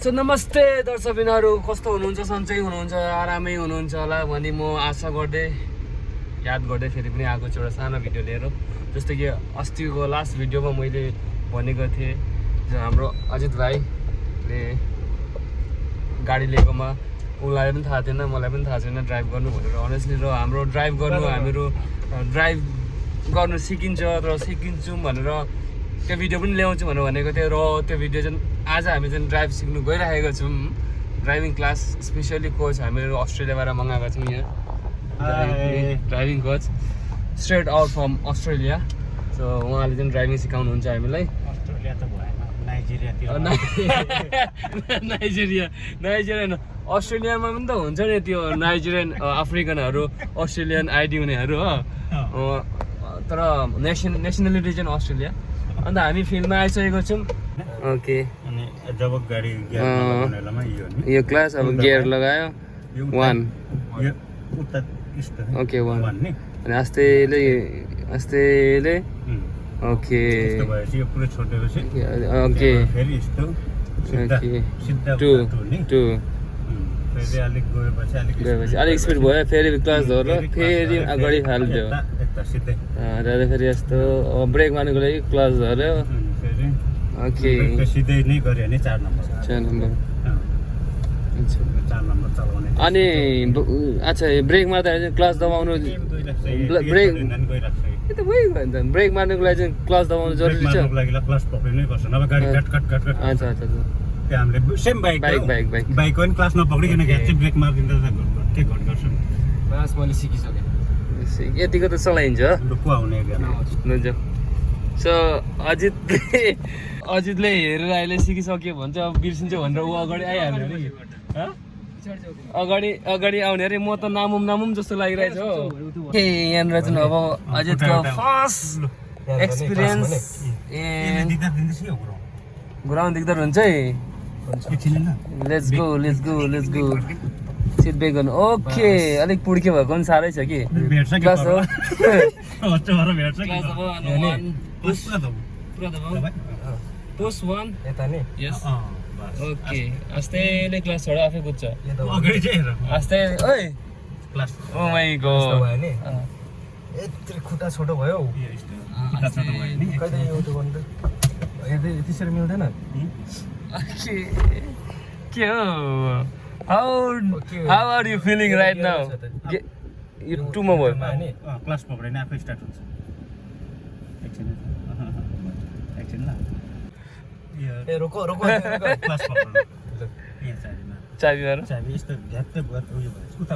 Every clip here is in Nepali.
सो नमस्ते दर्शकबिनहरू, कस्तो हुनुहुन्छ? सन्चै हुनुहुन्छ, आरामै हुनुहुन्छ होला भनी म आशा गर्दै याद गर्दै फेरि पनि आएको छु एउटा सानो भिडियो लिएर। जस्तो कि अस्तिको लास्ट भिडियोमा मैले भनेको थिएँ जो हाम्रो अजित भाइले गाडी लिएकोमा उसलाई पनि थाहा थिएन, मलाई पनि थाहा छैन ड्राइभ गर्नु भनेर। अनेस्टली र हाम्रो ड्राइभ गर्नु सिकिन्छ र सिकिन्छौँ भनेर त्यो भिडियो पनि ल्याउँछु भनेको थियो। र त्यो भिडियो चाहिँ आज हामी चाहिँ ड्राइभ सिक्नु गइरहेको छौँ। ड्राइभिङ क्लास स्पेसली कोच हामीहरू अस्ट्रेलियाबाट मगाएको छौँ। यहाँ driving coach straight out from Australia. So उहाँले चाहिँ ड्राइभिङ सिकाउनुहुन्छ हामीलाई। अस्ट्रेलिया त भएन, नाइजेरियन अस्ट्रेलियामा पनि त हुन्छ नि त्यो नाइजेरियन अफ्रिकनहरू, अस्ट्रेलियन आइडी हुनेहरू हो, तर नेसनलिटी चाहिँ अस्ट्रेलिया। अन्त हामी फिल्डमा आइसकेको छौँ। ओके, अनि जब गाडी यो क्लास अब गियर लगायो 1 ओके 1 अनि आस्तेले ओके ओके फेरि यस्तो ओके 2 अलिक स्पिड भयो, फेरि क्लास धरेर फेरि अगाडि फाल्यो र फेरि यस्तो ब्रेक मार्नुको लागि क्लास धर्यो। ओके सिधै नै गऱ्यो भने 4 नम्बर अनि अच्छा ब्रेक मार्दा क्लास दबाउनु ब्रेक मार्नुको लागि चाहिँ क्लास दबाउनु जरुरी छ। क्लास पक्रिनै पर्छ, नभए गाडी कट अच्छा त्यो हामीले सेम बाइक बाइकको पनि क्लास नपक्रिकन चाहिँ ब्रेक मारिदिँदा के गर्छ बस मैले सिकिसकेँ। यतिको त चलाइन्छ हुन्छ। सो अजितले हेरेर अहिले सिकिसक्यो भन्छ, अब बिर्सिन्छ भनेर ऊ अगाडि आइहाल्यो अरे। अगाडि आउने अरे। म त नामुम जस्तो लागिरहेछ हो। यहाँनिर चाहिँ अब अजितको फर्स्ट एक्सपिरियन्स घुराउनु दिगदार हुन्छ है। लेट्स गो सिट ब्याक गर्नु। ओके, अलिक पुड्के भएको पनि साह्रै छ कि क्लास हो। पोस्ट 1 यता नि यस ओके। आस्तेले क्लास छोड, आफै कुद्छ आस्ते। ओइ क्लास ओ माइ गॉड यत्रो खुट्टा छोटो भयो त्यसरी मिल्दैन। के हो? How are you feeling right now? यो 2 मा भयो। क्लास पक्रेन आफै स्टार्ट हुन्छ। एकछिन ल ए रोको क्लास पक्रेन। चाबी मार, चाबी यस्तो झ्याप्पै भयो उयो भयो। उता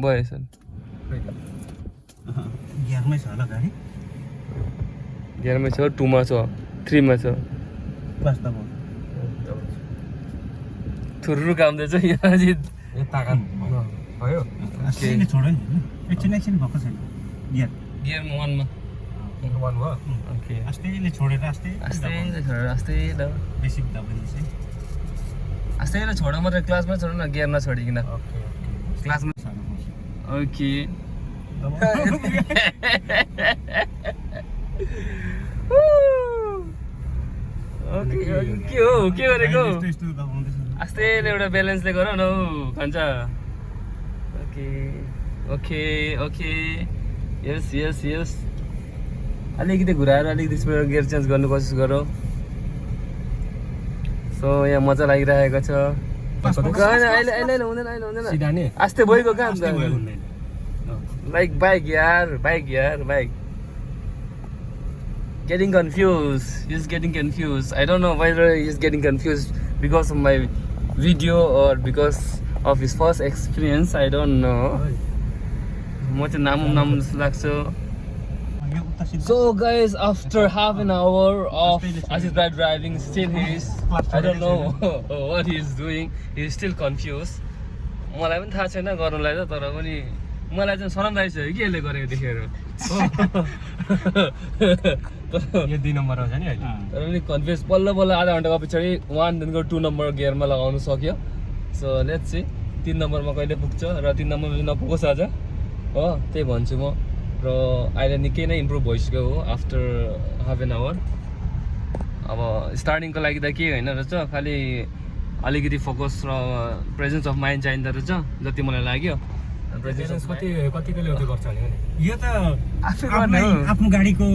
भयो सर। गियरमै छ होला गाडी? गियरमै छ, 2 मा छ, 3 मा छ। क्लास दबाउ थुरु कामदैछ यहाँ अजित। ए तागत भयो। एकछिन छोड्यो नि, एकछिन भएको छैन। गियर 1 मा 1 भयो। ओके, आस्तेले छोडेर आस्ते ल बेसिक दबाइन्छ। आस्तेले छोड मात्रै, क्लासमा छोड न, गियर नछोडिकन ओके क्लासमा। ओके के गरेको? आस्तेले एउटा ब्यालेन्सले गर न हौ, खान्छ। ओके यस अलिकति घुराएर अलिकति स्पिड गियर चेन्ज गर्नु कोसिस गरौँ। सो यहाँ मजा लागिरहेको छ। अहिले हुँदैन आस्ते भइगयो कहाँ like bike getting confused. He's getting confused. I don't know whether he's getting confused because of my video or because of his first experience. I don't know. Much namu lakso. So guys, after half an hour of Ajit driving, still he is, I don't know what he is doing. He is still confused. मलाई पनि थाहा छैन गर्नुलाई त, तर पनि मलाई चाहिँ शरम लागिसक्यो कि यसले गरेको देखेर। यो 2 नम्बर हो नि अहिले। तर पनि कन्फ्युज बल्ल आधा घन्टाको पछाडि 1 देखिको 2 नम्बर गियरमा लगाउनु सक्यो। सो लेट्स सी 3 नम्बरमा कहिले पुग्छ र 3 नम्बरमा नपुगोस् आज हो, त्यही भन्छु म। र अहिले निकै नै इम्प्रुभ भइसक्यो हो आफ्टर हाफ एन आवर। अब स्टार्टिङको लागि त केही होइन रहेछ, खालि अलिकति फोकस र प्रेजेन्स अफ माइन्ड चाहिँदो रहेछ जति मलाई लाग्यो। प्रेजेन्स कतिको ल्याउँदै गर्छ भने यो त आफ्नो गाडीको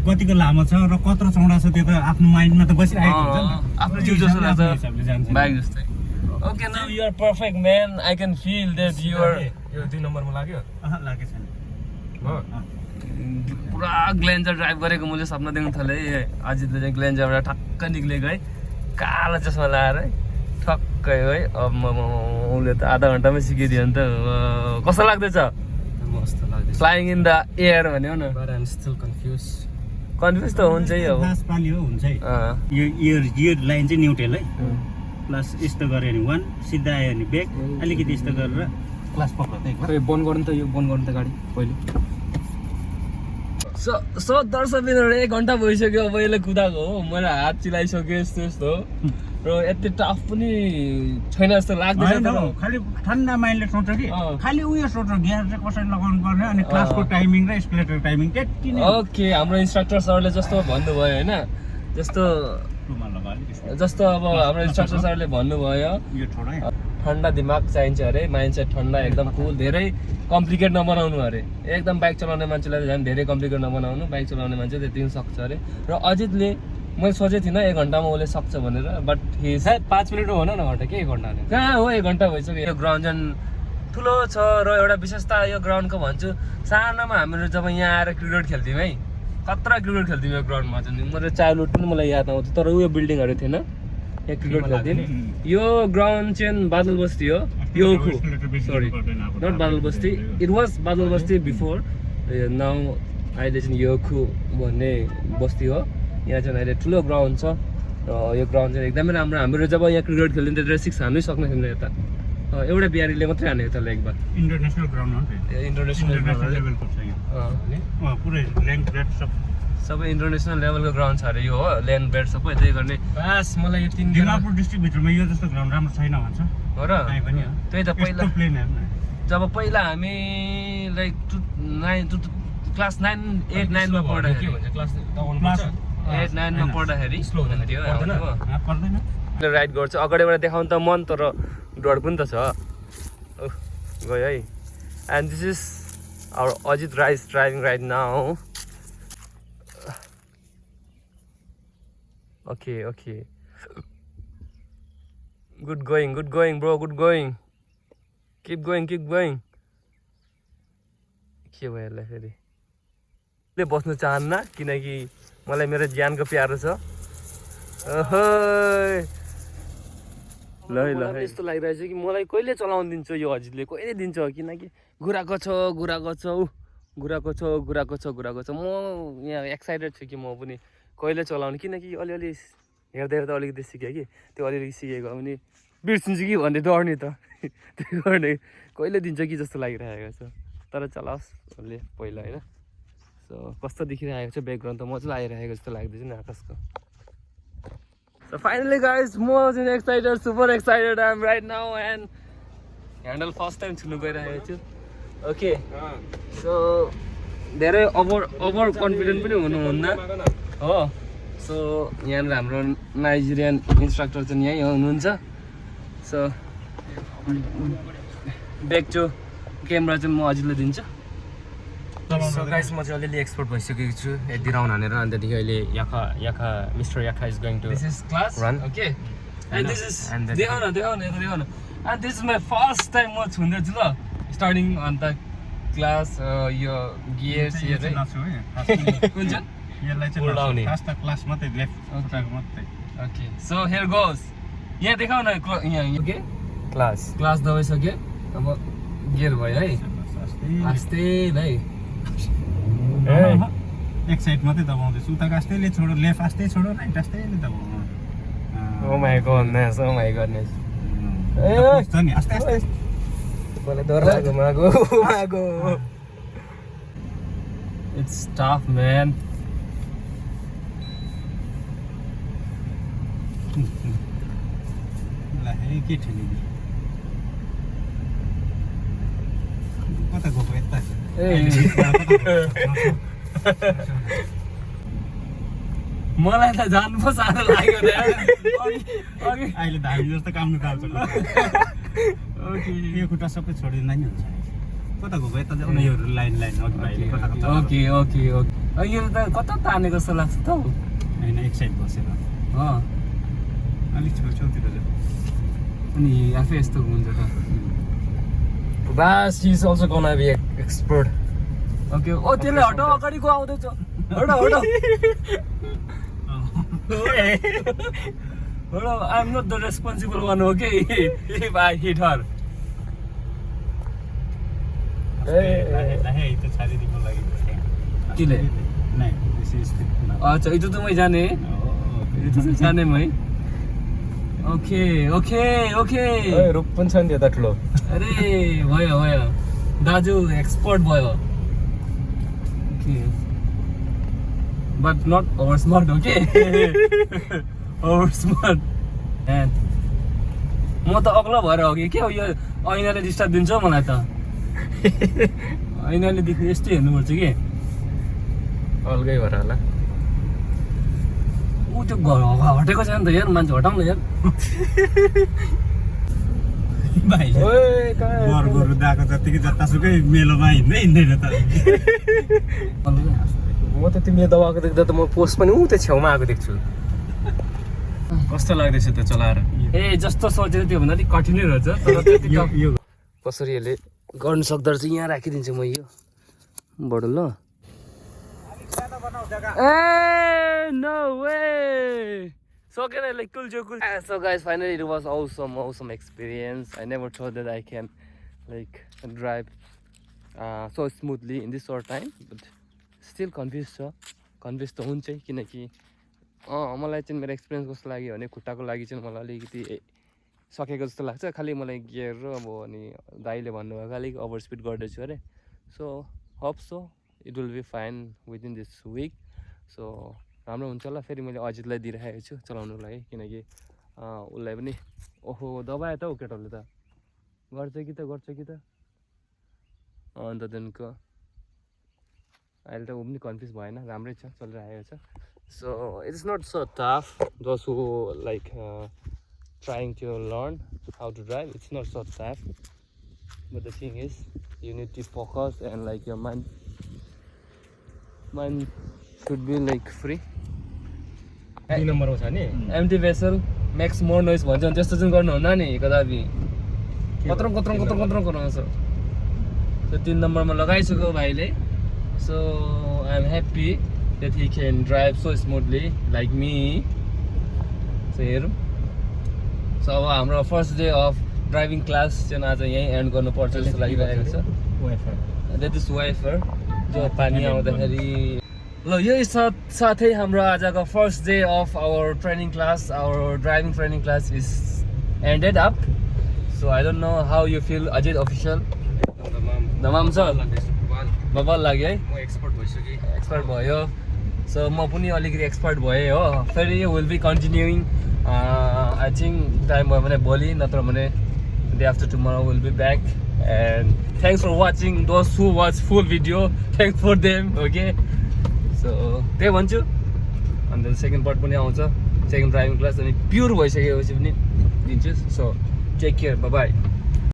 कतिको लामो छ र कत्रो चौडा छ त्यो त आफ्नो माइन्डमा त बसिरहेको हुन्छ नि त। आफ्नो जिउ जस्तो लाग्छ बाइक जस्तै। Okay now you are perfect man, I can feel that you are. यो 2 नम्बरमा लाग्यो लागेको छैन पुरा ग्लेन्जर ड्राइभ गरेको मैले सपना देख्न थालेँ। अजितले चाहिँ ग्लेन्जरबाट ठक्क निक्लेको है, कालो चस्मा लगाएर है, ठक्कै है। अब उसले त आधा घन्टामै सिकिदियो नि त। कस्तो लाग्दैछ? मस्त लाग्दैछ। फ्लाइङ इन द एयर भन्यो न। But I am still confuse confuse त हुन्छ है अब। लास्ट पाली हो हुन्छ है। यो लाइन चाहिँ न्युट्रल है, प्लस यस्तो गऱ्यो भने 1 सिधा आयो भने ब्रेक, अलिकति यस्तो गरेर क्लास पक्राउँदै एक बार। खै बन्द गर्नु त, यो बन्द गर्नु त गाडी पहिले। सो दर्शकबिनहरू 1 घन्टा भइसक्यो अब यसले कुदाएको हो। मैले हात चिलाइसक्यो यस्तो यस्तो र यति टफ पनि छैन जस्तो लाग्दैछ। खालि ठन्डा माइन्डले सोच्छ कि खालि उयो सोच्छ गियर चाहिँ कसरी लगाउनु पर्ने अनि क्लासको टाइमिङ र स्केलेटर टाइमिङ त्यति नै। ओके, हाम्रो इन्स्ट्रक्टर सरले जस्तो भन्नुभयो होइन, जस्तो अब हाम्रो इन्स्ट्रक्टर सरले भन्नुभयो ठन्डा दिमाग चाहिन्छ अरे, माइन्डसेट ठन्डा एकदम कुल, धेरै कम्प्लिकेट नबनाउनु अरे। एकदम बाइक चलाउने मान्छेलाई झन् धेरै कम्प्लिकेट नबनाउनु, बाइक चलाउने मान्छे त्यति सक्छ अरे। र अजितले मैले सोचेको थिइनँ 1 घन्टामा उसले सक्छ भनेर, बट हि सायद 5 मिनट भन न, घन्टा के 1 घन्टा भने कहाँ हो 1 घन्टा भइसक्यो। यो ग्राउन्ड झन् ठुलो छ र एउटा विशेषता यो ग्राउन्डको भन्छु, सानोमा हामीहरू जब यहाँ आएर क्रिकेट खेल्थ्यौँ है, खतरा क्रिकेट खेल्थ्यौँ यो ग्राउन्डमा चाहिँ। मेरो चाइल्डहुड पनि मलाई याद आउँथ्यो, तर उयो बिल्डिङहरू थिएन, यहाँ क्रिकेट खेल्थ्यौँ। यो ग्राउन्ड चाहिँ बादल बस्ती हो, योखु सरी नट बादल बस्ती, इट वाज बादल बस्ती बिफोर, नाउ अहिले चाहिँ योखु भन्ने बस्ती हो। यहाँ चाहिँ अहिले ठुलो ग्राउन्ड छ र यो ग्राउन्ड चाहिँ एकदमै राम्रो। हाम्रो जब यहाँ क्रिकेट खेल्थ्यौँ त्यतिखेर 6 हान्नै सक्ने थिएन यता, एउटा बिहारीले मात्रै हानेको त्यसलाई एक बार। इन्टरनेसनल ग्राउन्ड हो नि इन्टरनेसनल लेभलको छ यो पुरै लेन्थ ब्रेथ सबै इन्टरनेसनल लेभलको ग्राउन्ड छ अरे यो हो, ल्यान्ड ब्रेड सबै त्यही गर्ने। बास मलाई यो 3 दिमापुर डिस्ट्रिक्टभित्रमा यो जस्तो ग्राउन्ड राम्रो छैन भन्छ हो र। त्यही त पहिला जब पहिला हामी लाइक क्लास 9 8 9 मा पढ्दाखेरि, क्लास दबाउनु पर्छ 8 9 मा पढ्दाखेरि स्लो हुन्थ्यो पर्दैन राइड गर्छ। अगाडिबाट देखाउनु त मन तर डर पनि त छ। गयो है। And this is our Ajit rise driving right now. Okay. Good going bro, good going. Keep going. के भयो यसलाई फेरि ले बस्नु चाहन्न किनकि मलाई मेरो ज्यानको प्यारो छ। ल यस्तो लागिरहेछ कि मलाई कहिले चलाउन दिन्छ यो अजितले, कहिले दिन्छ, किनकि घुराएको छ म यहाँ एक्साइटेड छु कि म पनि कहिले चलाउने, किनकि अलिअलि हेर्दा अलिकति सिकेँ कि त्यो अलिअलि सिकेको अनि बिर्सिन्छु कि भन्ने डर नि त त्यो गर्ने कहिले दिन्छ कि जस्तो लागिरहेको छ। तर चलाओस् उसले पहिला होइन। सो कस्तो देखिरहेको छ ब्याकग्राउन्ड त मजा आइरहेको जस्तो लाग्दैछ नि आकाशको। सो फाइनली गाइज म चाहिँ excited, super excited I am right now and handle first time छुनु गइरहेको छु। ओके, सो धेरै ओभर कन्फिडेन्ट पनि हुनुहुन्न हो। सो यहाँनिर हाम्रो नाइजेरियन इन्स्ट्रक्टर चाहिँ यहीँ हुनुहुन्छ। सो ब्याक टु क्यामेरा चाहिँ म अजितले दिन्छु। सो गाइस म चाहिँ अलिअलि एक्सपर्ट भइसकेको छु यति राउन्ड हानेर, अनि त्यहाँदेखि अहिले Yakha mister Yakha is going to this is class run. Okay and this is देखाउन and this is my first time म छुँदैछु ल स्टार्टिङ अन्त क्लास यो गियर्स यो चाहिँ कुन चाहिँ यसलाई चाहिँ फर्स्ट क्लास मात्रै लेफ्ट खुट्टाको मात्रै। ओके सो हियर गोस, यहाँ देखाउन यहाँ ओके क्लास दबाइसक्यो, अब गियर भयो है आस्ते है। एक साइड मात्रै दबाउँदैछु, उताको आस्तेले छोडो, लेफ्ट आस्ते छोडो, राइट आस्तेले दबाउनु। ओ माय गडनेस छ नि आस्ते आस्ते मलाई डर लाग्यो मागो इट्स टफ म्यान। के ठिक कता गएको यता मलाई त जानु पो साह्रो लाग्यो अघि अहिले त हामी जस्तो काम थाल्छ ओके यो खुट्टा सबै छोडिदिँदा नि हुन्छ कता गएको यता जाउँ न यो लाइन अघि भाइले कता कता ओके ओके ओके यो त कता तानेको जस्तो लाग्छ त हौ होइन एक साइड बसेर अलिक छेउछेउतिर जाउँ अनि आफै यस्तो हुन्छ त Bas, he's also gonna be an expert. Okay ओ त्यसले हटाउ अगाडिको आउँदैछ हटाउ I am not the responsible one okay if I hit her किले अच्छा itu tuh मैं जाने itu tuh जाने मैं ओके ओके ओके रुख पनि छ नि यता ठुलो अरे भयो भयो दाजु एक्सपर्ट भयो okay but not over smart okay over smart म त अग्लो भएर हो कि के हो यो ऐनाले डिस्टर्ब दिन्छ मलाई त ऐनाले देख्ने यस्तै हेर्नुपर्छ कि अलगै भएर होला ऊ त्यो हटेको छ नि त यार मान्छे हटाउन यार भाइले बर्गरहरू दाएको जतिकै जतासुकै मेलोमा हिँड्दैन त म त तिमीले दबाएको देख्दा त म पोस्ट पनि ऊ त्यो छेउमा आएको देख्छु कस्तो लाग्दैछ त्यो चलाएर ए जस्तो सोचेको त्यो भन्दा अलिक कठिनै रहेछ तर त्यति कसरी यसले गर्नु सक्दो रहेछ यहाँ राखिदिन्छु म यो बडो ल ए नो वे सकेन like Kul so guys finally it was awesome experience. I never thought that I can like drive so smoothly in this short time, but still confused त हुन्छै किनकि मलाई चाहिँ मेरो एक्सपिरियन्स कस्तो लाग्यो भने खुट्टाको लागि चाहिँ मलाई अलिकति सकेको जस्तो लाग्छ खालि मलाई गियर र अब अनि दाइले भन्नुभएको अलिक ओभर स्पिड गर्दैछु अरे so hope so it will be fine within this week so राम्रो हुन्छ होला फेरि मैले अजितलाई दिइराखेको छु चलाउनुको लागि किनकि उसलाई पनि ओहो दबायो त हौ केटाले त गर्छ कि त अन्त त्यहाँदेखिको अहिले त ऊ पनि कन्फ्युज भएन राम्रै छ चलिरहेको छ so it is not so tough those who like trying to learn how to drive. It's not so tough, but the thing is you need to focus and like your mind should be like free. 3 नम्बरमा छ नि Empty vessel makes more noise भन्छ नि त्यस्तो चाहिँ गर्नु हुन्न नि कदापि कत्रङ कराउँछ सो 3 नम्बरमा लगाइसक्यो भाइले so I am happy that he can drive so smoothly like me. So हेरौँ सो अब हाम्रो first day of driving class चाहिँ आज यहीँ एन्ड गर्नुपर्छ जस्तो लागिरहेको छ द्याट इज वाइफर जो पानी आउँदाखेरि ल यही साथै हाम्रो आजको first day of our training class our driving training class is ended up so I don't know how you feel Ajit official धमाम छ बबल लाग्यो है म एक्सपर्ट भयो सो म पनि अलिकति एक्सपर्ट भएँ हो फेरि will be continuing I think time भने भोलि नत्र भने day after tomorrow will be back and thanks for watching those who watch full video thanks for them okay so त्यही भन्छु अन्त सेकेन्ड पार्ट पनि आउँछ सेकेन्ड ड्राइभिङ क्लास अनि प्योर भइसकेपछि पनि दिन्छु सो टेक केयर बाई